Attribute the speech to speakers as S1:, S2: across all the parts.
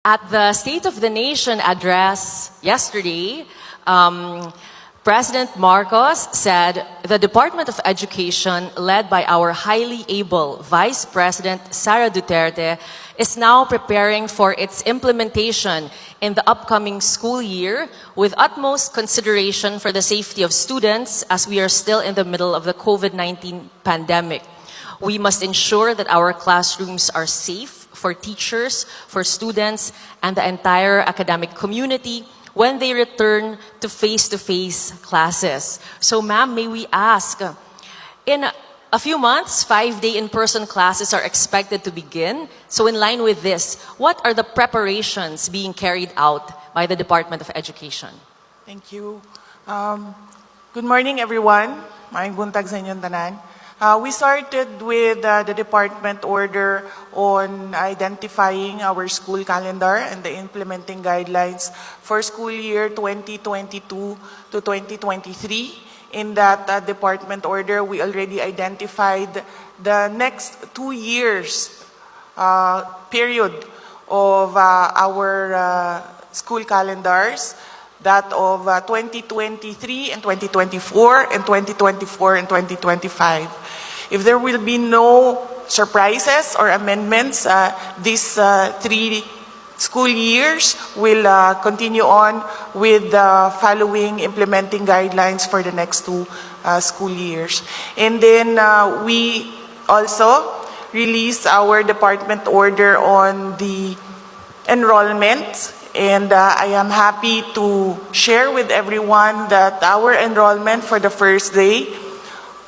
S1: At the State of the Nation address yesterday, President Marcos said the Department of Education, led by our highly able Vice President Sara Duterte, is now preparing for its implementation in the upcoming school year with utmost consideration for the safety of students as we are still in the middle of the COVID-19 pandemic. We must ensure that our classrooms are safe for teachers, for students, and the entire academic community when they return to face-to-face classes. So ma'am, may we ask, in a few months, 5-day in-person classes are expected to begin. So in line with this, what are the preparations being carried out by the Department of Education?
S2: Thank you. Good morning, everyone. Maayong buntag sa inyong tanan. We started with the department order on identifying our school calendar and the implementing guidelines for school year 2022 to 2023. In that department order, we already identified the next 2 years period of our school calendars, that of 2023 and 2024 and 2024 and 2025. If there will be no surprises or amendments, these 3 school years will continue on with the following implementing guidelines for the next 2 school years. And then we also released our department order on the enrollment. And I am happy to share with everyone that our enrollment for the first day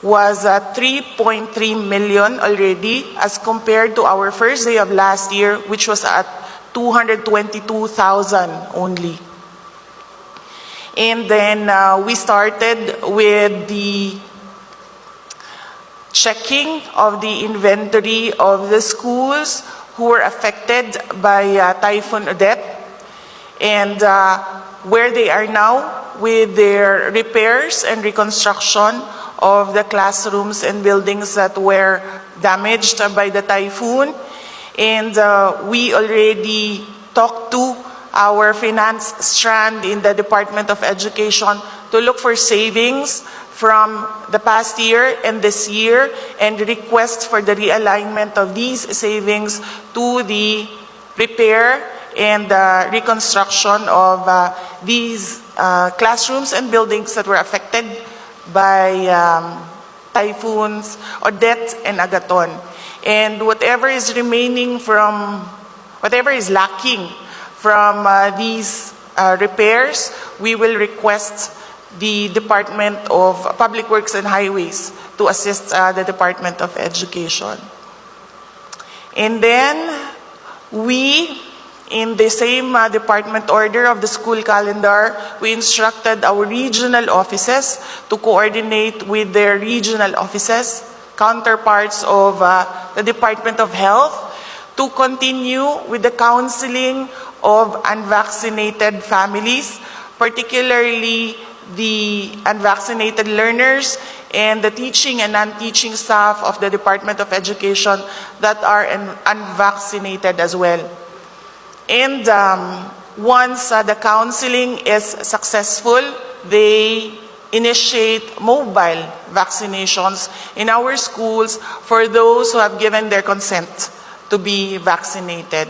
S2: was 3.3 million already, as compared to our first day of last year, which was at 222,000 only. And then we started with the checking of the inventory of the schools who were affected by Typhoon Odette, and where they are now with their repairs and reconstruction of the classrooms and buildings that were damaged by the typhoon. And we already talked to our finance strand in the Department of Education to look for savings from the past year and this year, and request for the realignment of these savings to the repair and reconstruction of these classrooms and buildings that were affected by typhoons Odette and Agaton. And whatever is remaining from, whatever is lacking from these repairs, we will request the Department of Public Works and Highways to assist the Department of Education. And then we, in the same department order of the school calendar, we instructed our regional offices to coordinate with their regional offices, counterparts of the Department of Health, to continue with the counseling of unvaccinated families, particularly the unvaccinated learners and the teaching and non-teaching staff of the Department of Education that are unvaccinated as well. And once the counseling is successful, they initiate mobile vaccinations in our schools for those who have given their consent to be vaccinated.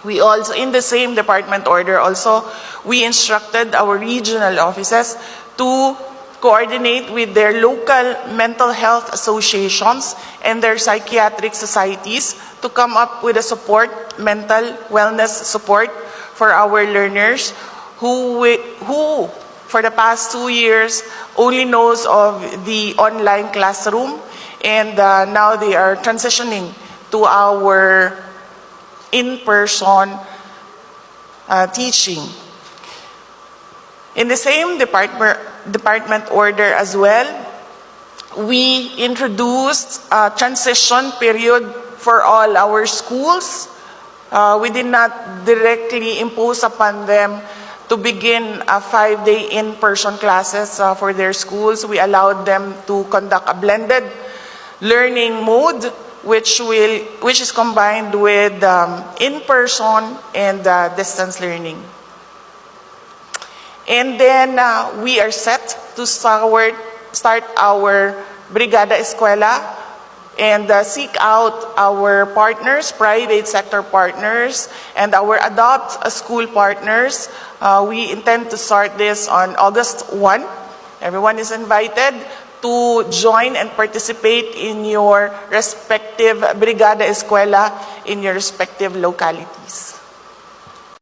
S2: We also, in the same department order also, we instructed our regional offices to coordinate with their local mental health associations and their psychiatric societies to come up with a support, mental wellness support for our learners who for the past 2 years only knows of the online classroom, and now they are transitioning to our in-person teaching. In the same department order as well, we introduced a transition period for all our schools. We did not directly impose upon them to begin a 5-day in-person classes for their schools. We allowed them to conduct a blended learning mode which is combined with in-person and distance learning. And then we are set to start our Brigada Eskwela and seek out our partners, private sector partners, and our Adopt a School partners. We intend to start this on August 1. Everyone is invited to join and participate in your respective Brigada Eskwela in your respective localities.